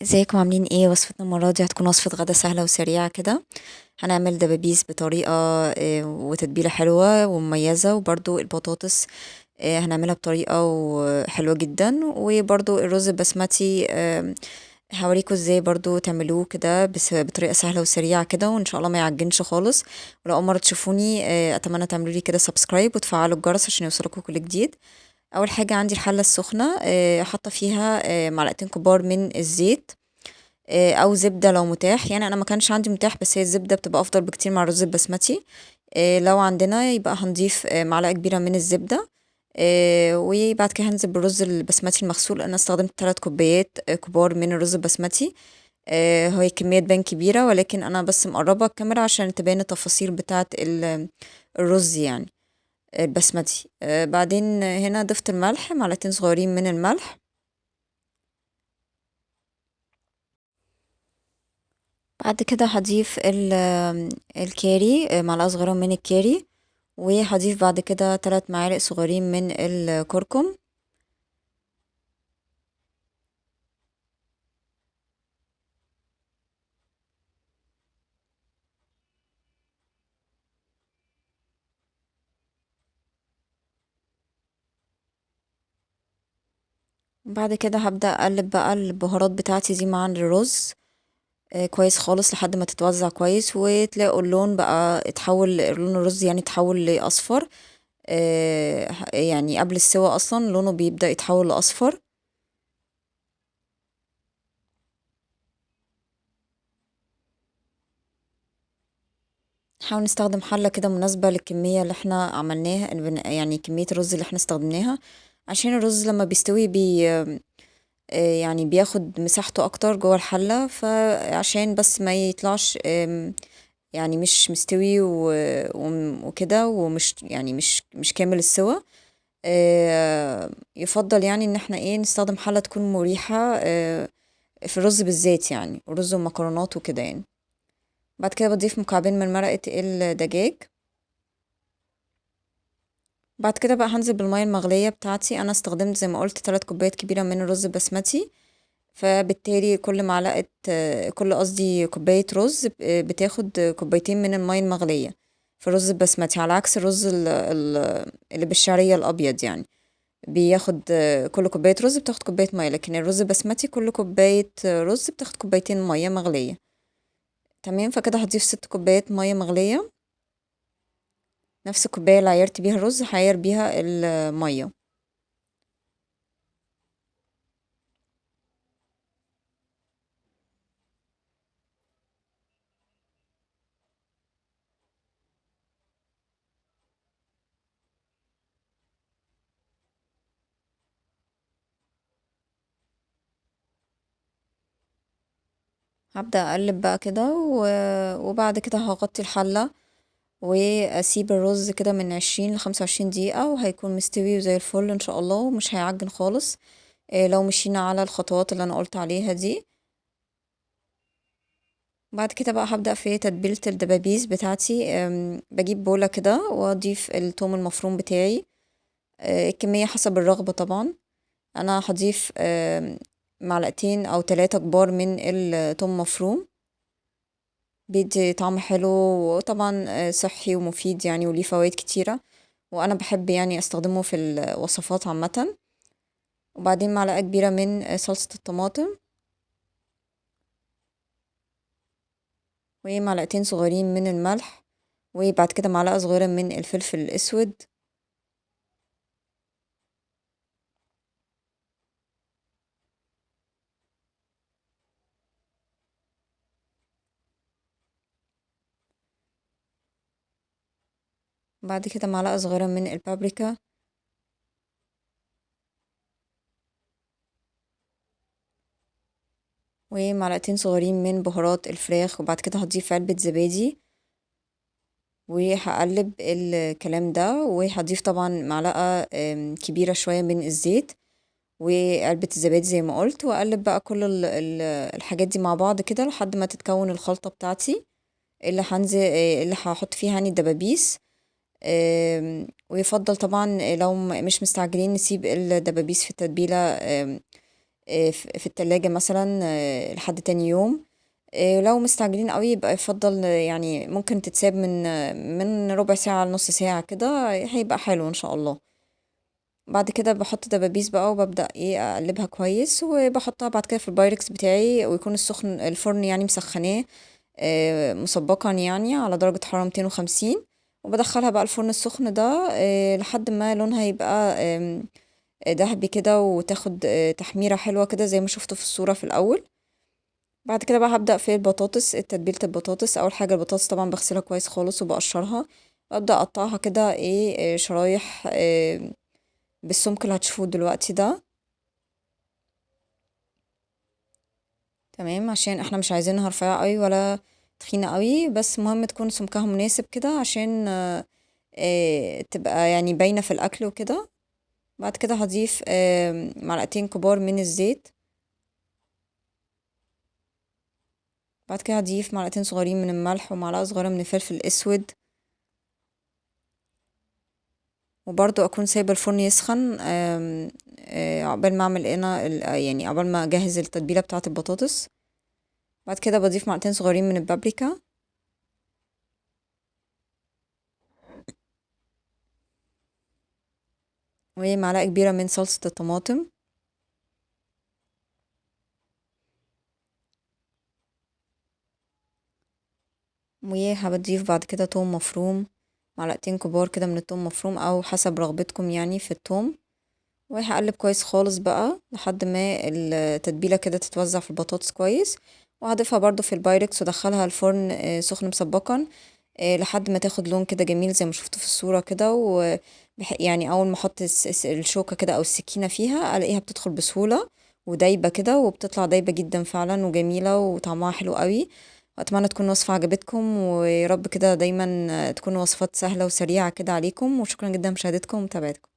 ازيكم عاملين ايه؟ وصفتنا المرة دي هتكون وصفة غدا سهلة وسريعة كده. هنعمل دبابيس بطريقة وتتبيلة حلوة ومميزة، وبرضو البطاطس هنعملها بطريقة حلوة جدا، وبرضو الرز البسمتي هوريكم ازاي برضو تعملوه كده بطريقة سهلة وسريعة كده، وان شاء الله ما يعجنش خالص. ولو اول مرة تشوفوني اتمنى تعملوا لي كده سبسكرايب وتفعلوا الجرس عشان يوصلكم كل جديد. اول حاجة عندي الحلة السخنة، حاطة فيها معلقتين كبار من الزيت او زبده لو متاح. يعني انا ما كانش عندي متاح، بس هي الزبده بتبقى افضل بكتير مع الرز البسمتي. لو عندنا يبقى هنضيف معلقه كبيره من الزبده. وبعد كده هنزل بالرز البسمتي المغسول. انا استخدمت 3 كوبايات كبار من الرز البسمتي. هي كميه تبان كبيره، ولكن انا بس مقربه الكاميرا عشان تبان التفاصيل بتاعه الرز يعني البسمتي. بعدين هنا ضفت الملح، معلقتين صغيرين من الملح. بعد كده هضيف الكاري، معلقة صغيرة من الكاري. وهضيف بعد كده 3 معالق صغيرين من الكركم. بعد كده هبدأ أقلب بقى البهارات بتاعتي دي مع الرز كويس خالص لحد ما تتوزع كويس، وتلاقوا اللون بقى اتحول، لون الرز يعني اتحول لأصفر. يعني قبل السوا أصلا لونه بيبدأ يتحول لأصفر. نحاول نستخدم حلة كده مناسبة للكمية اللي احنا عملناها، يعني كمية الرز اللي احنا استخدمناها، عشان الرز لما بيستوي يعني بياخد مساحته اكتر جوه الحلة، فعشان بس ما يطلعش يعني مش مستوي وكده، ومش يعني مش كامل السوا. يفضل يعني ان احنا ايه نستخدم حلة تكون مريحة في الرز بالذات، يعني رز ومكرونات وكده يعني. بعد كده بضيف مكعبين من مرقة الدجاج. بعد كده بقى هنزل بالمية المغلية بتاعتي. انا استخدمت زي ما قلت 3 كوبايات كبيرة من الرز البسمتي، فبالتالي كل معلقة كل قصدي كوباية رز بتاخد كوبايتين من المية المغلية في الرز البسمتي، على عكس الرز اللي بالشعرية الأبيض يعني بياخد كل كوباية رز بتاخد كوباية مية، لكن الرز البسمتي كل كوباية رز بتاخد كوبايتين مية مغلية. تمام، فكده هضيف 6 كوبايات مية مغلية. نفس الكوباية اللي عيرت بيها الرز هعير بيها المية. هبدأ أقلب بقى كده وبعد كده هغطي الحلة واسيب الرز كده من 20 ل25 دقيقة، وهيكون مستوي وزي الفل ان شاء الله، ومش هيعجن خالص لو مشينا على الخطوات اللي انا قلت عليها دي. بعد كده بقى هبدأ في تتبيلة الدبابيس بتاعتي. بجيب بولة كده واضيف الثوم المفروم بتاعي، الكمية حسب الرغبة طبعا. انا هضيف معلقتين او 3 كبار من الثوم المفروم، بيدي طعم حلو، وطبعا صحي ومفيد يعني، وليه فوائد كتيرة، وانا بحب يعني استخدمه في الوصفات عامة. وبعدين معلقة كبيرة من صلصة الطماطم، ومعلقتين صغيرين من الملح، وبعد كده معلقة صغيرة من الفلفل الأسود. بعد كده معلقة صغيرة من البابريكا، ومعلقتين صغيرين من بهارات الفراخ. وبعد كده هضيف علبة زبادي، وهقلب الكلام ده، وهضيف طبعا معلقة كبيرة شوية من الزيت وعلبة الزبادي زي ما قلت، واقلب بقى كل الحاجات دي مع بعض كده لحد ما تتكون الخلطة بتاعتي اللي هنزل اللي هحط فيها يعني الدبابيس. ويفضل طبعا لو مش مستعجلين نسيب الدبابيس في التتبيلة في التلاجة مثلا لحد تاني يوم. لو مستعجلين قوي يبقى يفضل يعني ممكن تتساب من ربع ساعة لنص ساعة كده، هيبقى حلو ان شاء الله. بعد كده بحط دبابيس بقى وببدأ اقلبها كويس، وبحطها بعد كده في البايركس بتاعي، ويكون الفرن يعني مسخناه مسبقا يعني على درجة حرارة 250. وبدخلها بقى الفرن السخن ده لحد ما لونها يبقى دهبي كده، وتاخد تحميرة حلوة كده زي ما شفتوا في الصورة في الأول. بعد كده بقى هبدأ في البطاطس، تتبيلة البطاطس. أول حاجة البطاطس طبعا بغسلها كويس خالص وبقشرها، وأبدأ أقطعها كده شرايح بالسمك اللي هتشوفوه دلوقتي ده. تمام، عشان احنا مش عايزينها رفيعة قوي ولا تخينة قوي، بس مهم تكون سمكها مناسب كده عشان تبقى يعني باينة في الأكل وكده. بعد كده هضيف معلقتين كبار من الزيت. بعد كده هضيف معلقتين صغيرين من الملح ومعلقة صغيرة من الفلفل الأسود. وبرضو أكون سايبة الفرن يسخن عقبال ما أعمل هنا يعني عقبال ما أجهز التتبيلة بتاعة البطاطس. بعد كده بضيف معلقتين صغيرين من البابريكا، ومعلقة كبيرة من صلصة الطماطم. وهبضيف بعد كده توم مفروم، معلقتين كبار كده من التوم مفروم او حسب رغبتكم يعني في التوم. وهقلب كويس خالص بقى لحد ما التتبيلة كده تتوزع في البطاطس كويس. وهضيفها برضو في البايركس وادخلها الفرن سخن مسبقا لحد ما تاخد لون كده جميل زي ما شفتوا في الصورة كده. يعني اول ما احط الشوكة كده او السكينة فيها الاقيها بتدخل بسهولة ودايبة كده، وبتطلع دايبة جدا فعلا وجميلة وطعمها حلو قوي. واتمنى تكون وصفة عجبتكم، ويا رب كده دايما تكون وصفات سهلة وسريعة كده عليكم. وشكرا جدا لمشاهدتكم ومتابعتكم.